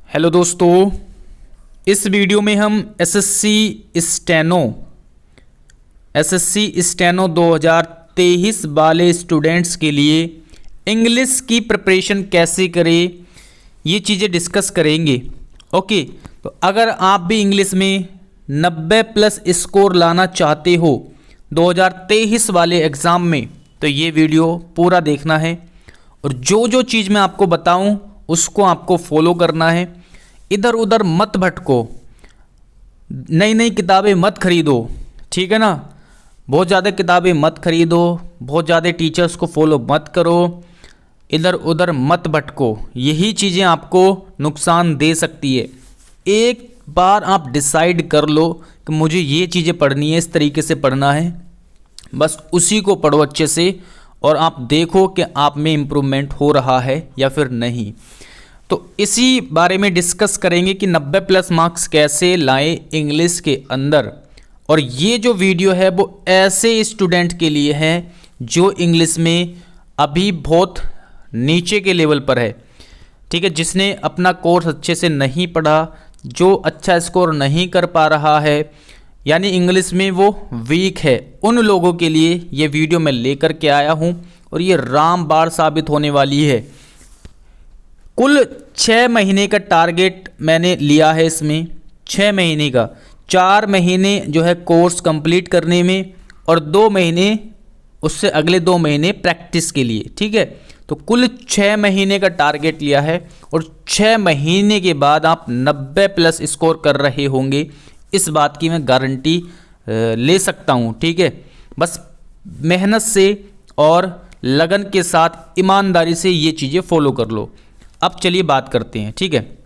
Hello दोस्तों, इस video में हम एसएससी स्टेनो 2023 वाले स्टूडेंट्स के लिए इंग्लिश की प्रिपरेशन कैसे करें ये चीज़ें डिस्कस करेंगे। ओके, तो अगर आप भी इंग्लिश में 90 प्लस स्कोर लाना चाहते हो 2023 वाले एग्ज़ाम में, तो ये वीडियो पूरा देखना है और जो जो चीज़ मैं आपको बताऊं उसको आपको फॉलो करना है। इधर उधर मत भटको, नई नई किताबें मत खरीदो, ठीक है ना। बहुत ज़्यादा किताबें मत खरीदो, बहुत ज़्यादा टीचर्स को फॉलो मत करो, इधर उधर मत भटको, यही चीज़ें आपको नुकसान दे सकती है। एक बार आप डिसाइड कर लो कि मुझे ये चीज़ें पढ़नी है, इस तरीके से पढ़ना है, बस उसी को पढ़ो अच्छे से और आप देखो कि आप में इम्प्रूवमेंट हो रहा है या फिर नहीं। तो इसी बारे में डिस्कस करेंगे कि 90 प्लस मार्क्स कैसे लाएं इंग्लिश के अंदर। और ये जो वीडियो है वो ऐसे स्टूडेंट के लिए है जो इंग्लिश में अभी बहुत नीचे के लेवल पर है, ठीक है, जिसने अपना कोर्स अच्छे से नहीं पढ़ा, जो अच्छा स्कोर नहीं कर पा रहा है, यानी इंग्लिश में वो वीक है। उन लोगों के लिए ये वीडियो मैं लेकर के आया हूँ और ये रामबाण साबित होने वाली है। कुल 6 महीने का टारगेट मैंने लिया है इसमें, 6 महीने का। 4 महीने जो है कोर्स कंप्लीट करने में और 2 महीने उससे अगले 2 महीने प्रैक्टिस के लिए, ठीक है। तो कुल 6 महीने का टारगेट लिया है और 6 महीने के बाद आप 90 प्लस स्कोर कर रहे होंगे, इस बात की मैं गारंटी ले सकता हूँ, ठीक है। बस मेहनत से और लगन के साथ ईमानदारी से ये चीज़ें फॉलो कर लो। अब चलिए बात करते हैं, ठीक है।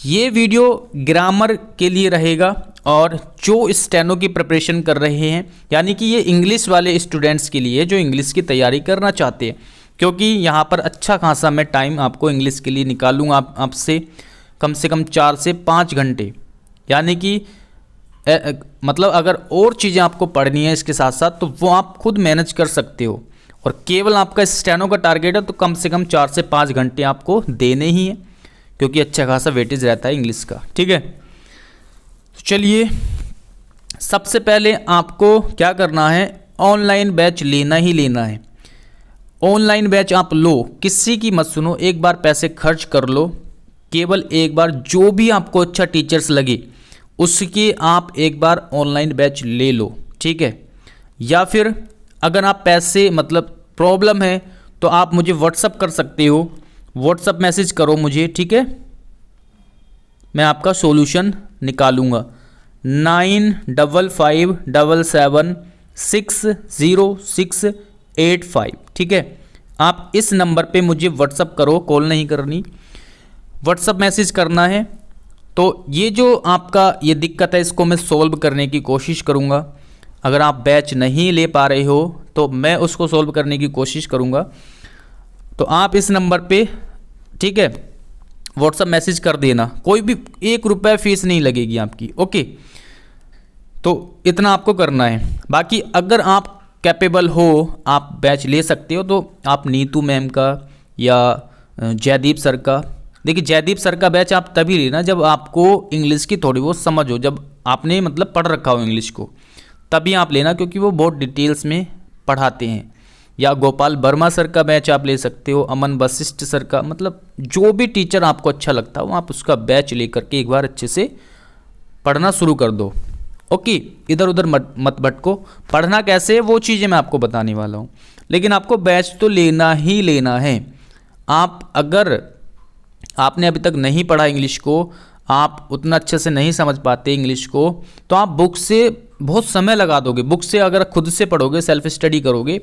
ये वीडियो ग्रामर के लिए रहेगा और जो स्टेनो की प्रिपरेशन कर रहे हैं, यानी कि ये इंग्लिश वाले स्टूडेंट्स के लिए जो इंग्लिश की तैयारी करना चाहते हैं, क्योंकि यहाँ पर अच्छा खासा मैं टाइम आपको इंग्लिश के लिए निकालूंगा आपसे कम से कम 4 से 5 घंटे। यानी कि मतलब अगर और चीज़ें आपको पढ़नी है इसके साथ साथ तो वो आप खुद मैनेज कर सकते हो। और केवल आपका स्टेनो का टारगेट है तो कम से कम 4 से 5 घंटे आपको देने ही हैं, क्योंकि अच्छा खासा वेटेज रहता है इंग्लिश का, ठीक है। तो चलिए, सबसे पहले आपको क्या करना है, ऑनलाइन बैच लेना ही लेना है। ऑनलाइन बैच आप लो, किसी की मत सुनो, एक बार पैसे खर्च कर लो, केवल एक बार जो भी आपको अच्छा टीचर्स लगे उसके आप एक बार ऑनलाइन बैच ले लो, ठीक है। या फिर अगर आप पैसे मतलब प्रॉब्लम है तो आप मुझे व्हाट्सअप कर सकते हो, व्हाट्सअप मैसेज करो मुझे, ठीक है, मैं आपका सॉल्यूशन निकालूंगा। 9577760685, ठीक है। आप इस नंबर पे मुझे व्हाट्सअप करो, कॉल नहीं करनी, व्हाट्सअप मैसेज करना है। तो ये जो आपका ये दिक्कत है इसको मैं सॉल्व करने की कोशिश करूँगा। अगर आप बैच नहीं ले पा रहे हो तो मैं उसको सॉल्व करने की कोशिश करूँगा। तो आप इस नंबर पे, ठीक है, व्हाट्सअप मैसेज कर देना, कोई भी 1 रुपये फीस नहीं लगेगी आपकी, ओके। तो इतना आपको करना है। बाकी अगर आप कैपेबल हो, आप बैच ले सकते हो, तो आप नीतू मैम का या जयदीप सर का, देखिए जयदीप सर का बैच आप तभी लेना जब आपको इंग्लिश की थोड़ी बहुत समझ हो, जब आपने मतलब पढ़ रखा हो इंग्लिश को, तभी आप लेना, क्योंकि वो बहुत डिटेल्स में पढ़ाते हैं। या गोपाल वर्मा सर का बैच आप ले सकते हो, अमन वशिष्ठ सर का, मतलब जो भी टीचर आपको अच्छा लगता हो आप उसका बैच लेकर के एक बार अच्छे से पढ़ना शुरू कर दो, ओके। इधर उधर मत भटको। पढ़ना कैसे है वो चीज़ें मैं आपको बताने वाला हूँ, लेकिन आपको बैच तो लेना ही लेना है। आप अगर आपने अभी तक नहीं पढ़ा इंग्लिश को, आप उतना अच्छे से नहीं समझ पाते इंग्लिश को, तो आप बुक से बहुत समय लगा दोगे। बुक से अगर खुद से पढ़ोगे, सेल्फ स्टडी करोगे,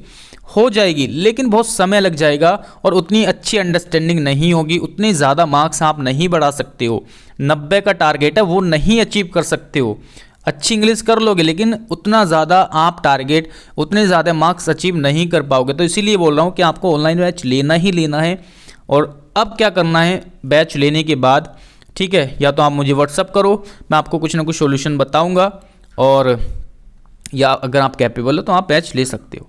हो जाएगी, लेकिन बहुत समय लग जाएगा और उतनी अच्छी अंडरस्टैंडिंग नहीं होगी, उतने ज़्यादा मार्क्स आप नहीं बढ़ा सकते हो। 90 का टारगेट है वो नहीं अचीव कर सकते हो। अच्छी इंग्लिश कर लोगे लेकिन उतना ज़्यादा आप टारगेट, उतने ज़्यादा मार्क्स अचीव नहीं कर पाओगे। तो इसीलिए बोल रहा हूँ कि आपको ऑनलाइन बैच लेना ही लेना है। और अब क्या करना है बैच लेने के बाद, ठीक है, या तो आप मुझे व्हाट्सअप करो, मैं आपको कुछ ना कुछ सॉल्यूशन बताऊंगा, और या अगर आप कैपेबल हो तो आप बैच ले सकते हो।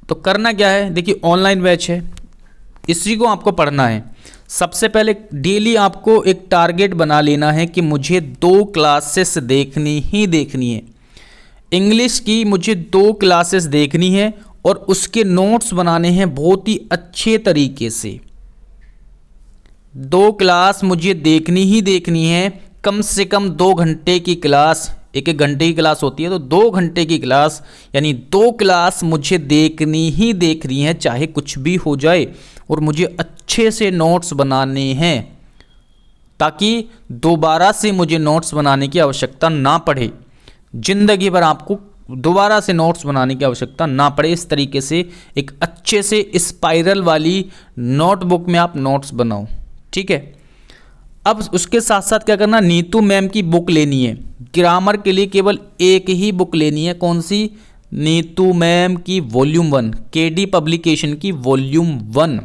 तो करना क्या है, देखिए ऑनलाइन बैच है, इसी को आपको पढ़ना है। सबसे पहले डेली आपको एक टारगेट बना लेना है कि मुझे 2 क्लासेस देखनी ही देखनी है। इंग्लिश की मुझे 2 क्लासेस देखनी है और उसके नोट्स बनाने हैं बहुत ही अच्छे तरीके से। 2 क्लास मुझे देखनी ही देखनी है, कम से कम 2 घंटे की क्लास, 1-1 घंटे की क्लास होती है, तो 2 घंटे की क्लास यानी 2 क्लास मुझे देखनी ही देखनी है, चाहे कुछ भी हो जाए। और मुझे अच्छे से नोट्स बनाने हैं ताकि दोबारा से मुझे नोट्स बनाने की आवश्यकता ना पड़े। ज़िंदगी भर आपको दोबारा से नोट्स बनाने की आवश्यकता ना पड़े। इस तरीके से एक अच्छे से स्पाइरल वाली नोटबुक में आप नोट्स बनाओ, ठीक है। अब उसके साथ साथ क्या करना, नीतू मैम की बुक लेनी है। ग्रामर के लिए केवल एक ही बुक लेनी है, कौन सी? नीतू मैम की वॉल्यूम 1, केडी पब्लिकेशन की वॉल्यूम 1,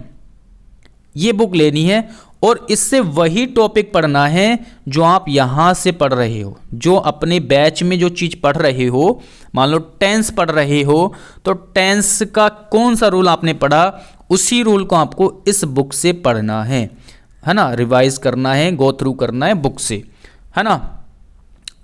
ये बुक लेनी है। और इससे वही टॉपिक पढ़ना है जो आप यहाँ से पढ़ रहे हो, जो अपने बैच में जो चीज़ पढ़ रहे हो। मान लो टेंस पढ़ रहे हो तो टेंस का कौन सा रूल आपने पढ़ा, उसी रूल को आपको इस बुक से पढ़ना है ना, रिवाइज करना है, गो थ्रू करना है बुक से, है ना।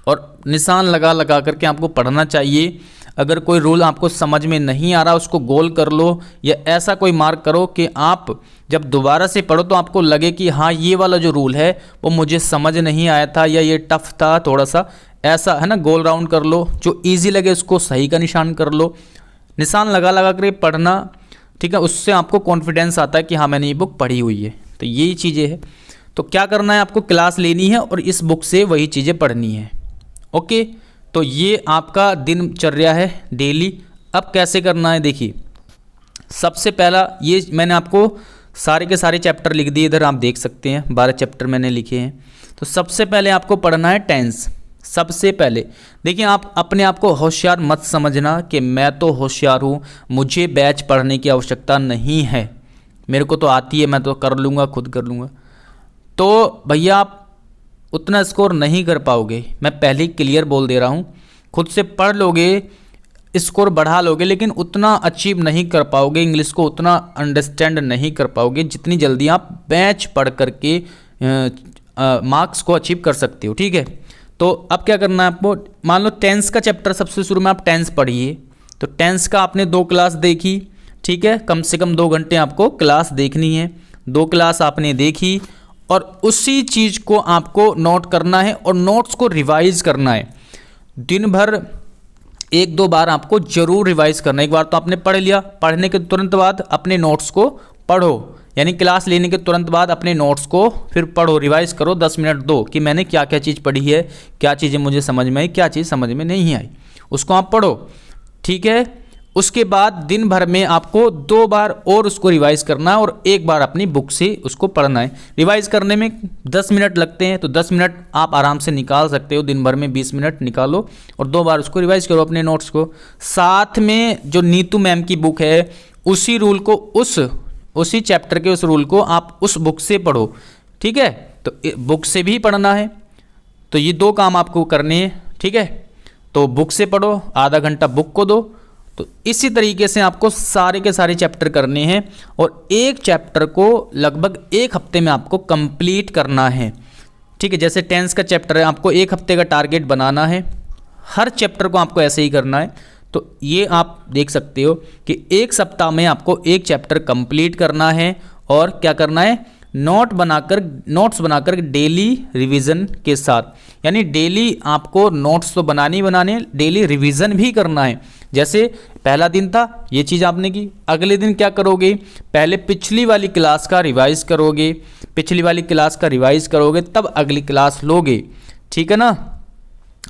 और निशान लगा लगा करके आपको पढ़ना चाहिए। अगर कोई रूल आपको समझ में नहीं आ रहा उसको गोल कर लो, या ऐसा कोई मार्क करो कि आप जब दोबारा से पढ़ो तो आपको लगे कि हाँ ये वाला जो रूल है वो मुझे समझ नहीं आया था, या ये टफ था थोड़ा सा, ऐसा है ना, गोल राउंड कर लो। जो ईजी लगे उसको सही का निशान कर लो, निशान लगा लगा कर पढ़ना, ठीक है। उससे आपको कॉन्फिडेंस आता है कि हाँ मैंने ये बुक पढ़ी हुई है। तो यही चीज़ें हैं। तो क्या करना है, आपको क्लास लेनी है और इस बुक से वही चीज़ें पढ़नी है। ओके, तो ये आपका दिनचर्या है डेली। अब कैसे करना है, देखिए सबसे पहला ये मैंने आपको सारे के सारे चैप्टर लिख दिए, इधर आप देख सकते हैं 12 चैप्टर मैंने लिखे हैं। तो सबसे पहले आपको पढ़ना है टेंस। सबसे पहले देखिए, आप अपने आप को होशियार मत समझना कि मैं तो होशियार हूँ, मुझे बैच पढ़ने की आवश्यकता नहीं है, मेरे को तो आती है, मैं तो कर लूँगा, खुद कर लूँगा। तो भैया आप उतना स्कोर नहीं कर पाओगे, मैं पहले ही क्लियर बोल दे रहा हूँ। खुद से पढ़ लोगे, स्कोर बढ़ा लोगे, लेकिन उतना अचीव नहीं कर पाओगे, इंग्लिश को उतना अंडरस्टैंड नहीं कर पाओगे जितनी जल्दी आप बैच पढ़ करके मार्क्स को अचीव कर सकते हो, ठीक है। तो अब क्या करना है आपको, मान लो टेंस का चैप्टर सबसे शुरू में आप टेंस पढ़िए। तो टेंस का आपने 2 क्लास देखी, ठीक है, कम से कम 2 घंटे आपको क्लास देखनी है। 2 क्लास आपने देखी और उसी चीज़ को आपको नोट करना है और नोट्स को रिवाइज करना है। दिन भर 1-2 बार आपको जरूर रिवाइज करना है। एक बार तो आपने पढ़ लिया, पढ़ने के तुरंत बाद अपने नोट्स को पढ़ो, यानी क्लास लेने के तुरंत बाद अपने नोट्स को फिर पढ़ो, रिवाइज करो, 10 मिनट दो कि मैंने क्या क्या चीज़ पढ़ी है, क्या चीज़ें मुझे समझ में आई, क्या चीज़ समझ में नहीं आई, उसको आप पढ़ो, ठीक है। उसके बाद दिन भर में आपको 2 बार और उसको रिवाइज करना है और 1 बार अपनी बुक से उसको पढ़ना है। रिवाइज करने में 10 मिनट लगते हैं, तो 10 मिनट आप आराम से निकाल सकते हो, दिन भर में 20 मिनट निकालो और 2 बार उसको रिवाइज करो अपने नोट्स को। साथ में जो नीतू मैम की बुक है उसी रूल को, उसी चैप्टर के उस रूल को आप उस बुक से पढ़ो, ठीक है। तो बुक से भी पढ़ना है, तो ये 2 काम आपको करने हैं, ठीक है। तो बुक से पढ़ो, आधा घंटा बुक को दो। तो इसी तरीके से आपको सारे के सारे चैप्टर करने हैं और एक चैप्टर को लगभग 1 हफ्ते में आपको कंप्लीट करना है, ठीक है। जैसे टेंस का चैप्टर है, आपको 1 हफ्ते का टारगेट बनाना है, हर चैप्टर को आपको ऐसे ही करना है। तो ये आप देख सकते हो कि 1 सप्ताह में आपको 1 चैप्टर कंप्लीट करना है और क्या करना है, नोट्स बनाकर डेली रिवीजन के साथ, यानी डेली आपको नोट्स तो बनाने, डेली रिवीजन भी करना है। जैसे पहला दिन था, ये चीज़ आपने की, अगले दिन क्या करोगे, पहले पिछली वाली क्लास का रिवाइज करोगे, तब अगली क्लास लोगे, ठीक है ना।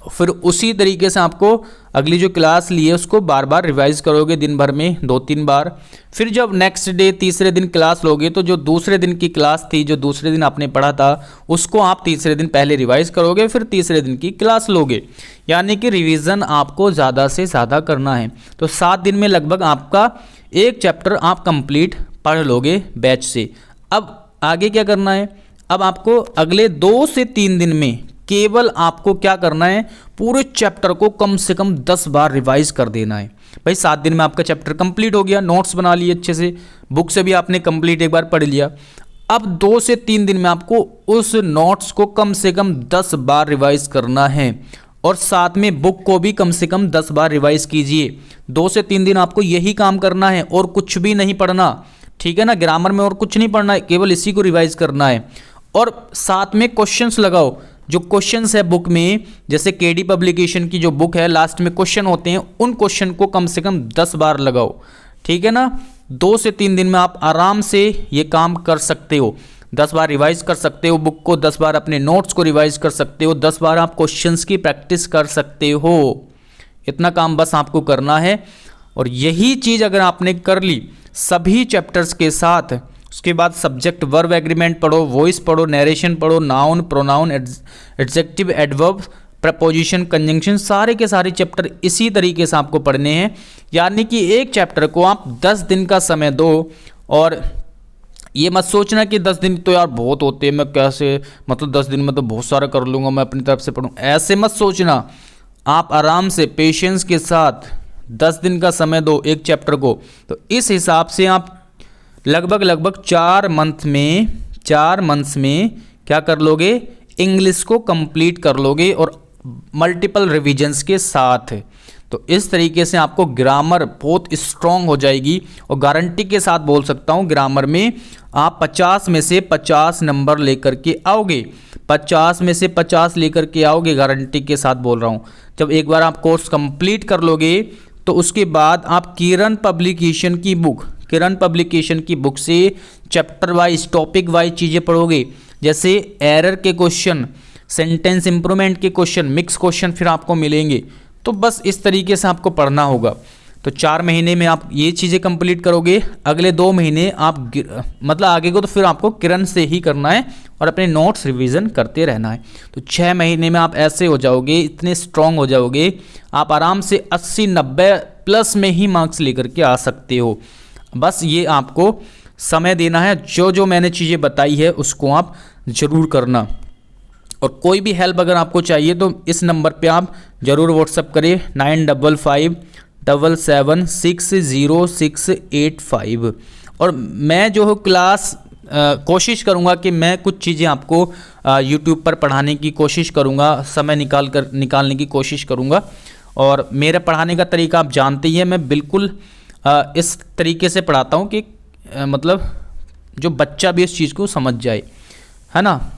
फिर उसी तरीके से आपको अगली जो क्लास ली है उसको बार बार रिवाइज करोगे, दिन भर में 2-3 बार। फिर जब नेक्स्ट डे तीसरे दिन क्लास लोगे तो जो दूसरे दिन की क्लास थी, जो दूसरे दिन आपने पढ़ा था, उसको आप तीसरे दिन पहले रिवाइज करोगे, फिर तीसरे दिन की क्लास लोगे। यानी कि रिवीजन आपको ज़्यादा से ज़्यादा करना है। तो 7 दिन में लगभग आपका 1 चैप्टर आप कंप्लीट पढ़ लोगे बैच से। अब आगे क्या करना है, अब आपको अगले 2 से 3 दिन में केवल आपको क्या करना है, पूरे चैप्टर को कम से कम 10 बार रिवाइज कर देना है। भाई 7 दिन में आपका चैप्टर कंप्लीट हो गया, नोट्स बना लिए अच्छे से, बुक से भी आपने कंप्लीट एक बार पढ़ लिया। अब 2 से 3 दिन में आपको उस नोट्स को कम से कम 10 बार रिवाइज करना है और साथ में बुक को भी कम से कम 10 बार रिवाइज कीजिए। 2 से 3 दिन आपको यही काम करना है और कुछ भी नहीं पढ़ना, ठीक है ना। ग्रामर में और कुछ नहीं पढ़ना है, केवल इसी को रिवाइज करना है। और साथ में क्वेश्चंस लगाओ, जो क्वेश्चंस है बुक में, जैसे केडी पब्लिकेशन की जो बुक है लास्ट में क्वेश्चन होते हैं, उन क्वेश्चन को कम से कम 10 बार लगाओ, ठीक है ना। 2 से 3 दिन में आप आराम से ये काम कर सकते हो। 10 बार रिवाइज कर सकते हो बुक को, 10 बार अपने नोट्स को रिवाइज कर सकते हो, 10 बार आप क्वेश्चंस की प्रैक्टिस कर सकते हो। इतना काम बस आपको करना है। और यही चीज़ अगर आपने कर ली सभी चैप्टर्स के साथ, उसके बाद सब्जेक्ट वर्ब एग्रीमेंट पढ़ो, वॉइस पढ़ो, नरेशन पढ़ो, noun, pronoun, adjective, adverb, preposition, conjunction, सारे के सारे चैप्टर इसी तरीके से आपको पढ़ने हैं। यानी कि एक चैप्टर को आप 10 दिन का समय दो। और ये मत सोचना कि 10 दिन तो यार बहुत होते हैं, मैं कैसे, मतलब 10 दिन में तो बहुत सारा कर लूँगा, मैं अपनी तरफ से पढ़ूँ, ऐसे मत सोचना। आप आराम से पेशेंस के साथ 10 दिन का समय दो एक चैप्टर को, तो इस हिसाब से आप लगभग 4 मंथ्स में क्या कर लोगे, इंग्लिश को कंप्लीट कर लोगे और मल्टीपल रिविजन्स के साथ। तो इस तरीके से आपको ग्रामर बहुत स्ट्रॉन्ग हो जाएगी और गारंटी के साथ बोल सकता हूँ ग्रामर में आप 50 में से 50 नंबर लेकर के आओगे। 50 में से 50 लेकर के आओगे, गारंटी के साथ बोल रहा हूँ। जब एक बार आप कोर्स कंप्लीट कर लोगे तो उसके बाद आप किरण पब्लिकेशन की बुक से चैप्टर वाइज, टॉपिक वाइज चीज़ें पढ़ोगे। जैसे एरर के क्वेश्चन, सेंटेंस इंप्रूवमेंट के क्वेश्चन, मिक्स क्वेश्चन फिर आपको मिलेंगे। तो बस इस तरीके से आपको पढ़ना होगा। तो 4 महीने में आप ये चीज़ें कंप्लीट करोगे। अगले 2 महीने आप मतलब आगे को तो फिर आपको किरण से ही करना है और अपने नोट्स रिवीजन करते रहना है। तो 6 महीने में आप ऐसे हो जाओगे, इतने स्ट्रांग हो जाओगे, आप आराम से 80-90 प्लस में ही मार्क्स लेकर के आ सकते हो। बस ये आपको समय देना है। जो जो मैंने चीज़ें बताई है उसको आप ज़रूर करना। और कोई भी हेल्प अगर आपको चाहिए तो इस नंबर पे आप ज़रूर व्हाट्सअप करें 9557760685। और मैं जो है क्लास कोशिश करूँगा कि मैं कुछ चीज़ें आपको यूट्यूब पर पढ़ाने की कोशिश करूँगा, समय निकालने की कोशिश करूँगा। और मेरा पढ़ाने का तरीका आप जानते ही हैं, मैं बिल्कुल इस तरीके से पढ़ाता हूँ कि मतलब जो बच्चा भी इस चीज़ को समझ जाए, है ना।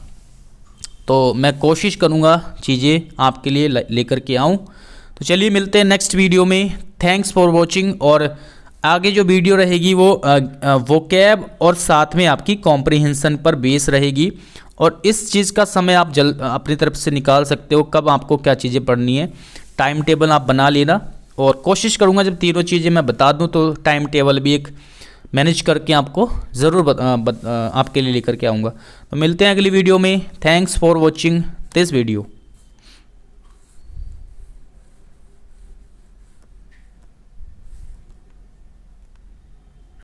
तो मैं कोशिश करूँगा चीज़ें आपके लिए लेकर के आऊँ। तो चलिए मिलते हैं नेक्स्ट वीडियो में। Thanks for watching. और आगे जो वीडियो रहेगी वो वोकैब और साथ में आपकी कॉम्प्रिहेंशन पर बेस रहेगी। और इस चीज़ का समय आप अपनी तरफ से निकाल सकते हो, कब आपको क्या चीज़ें पढ़नी है। टाइम टेबल आप बना लेना और कोशिश करूँगा जब तीनों चीज़ें मैं बता दूँ तो टाइम टेबल भी एक मैनेज करके आपको ज़रूर आपके लिए लेकर के आऊँगा। तो मिलते हैं अगली वीडियो में। Thanks for watching this video.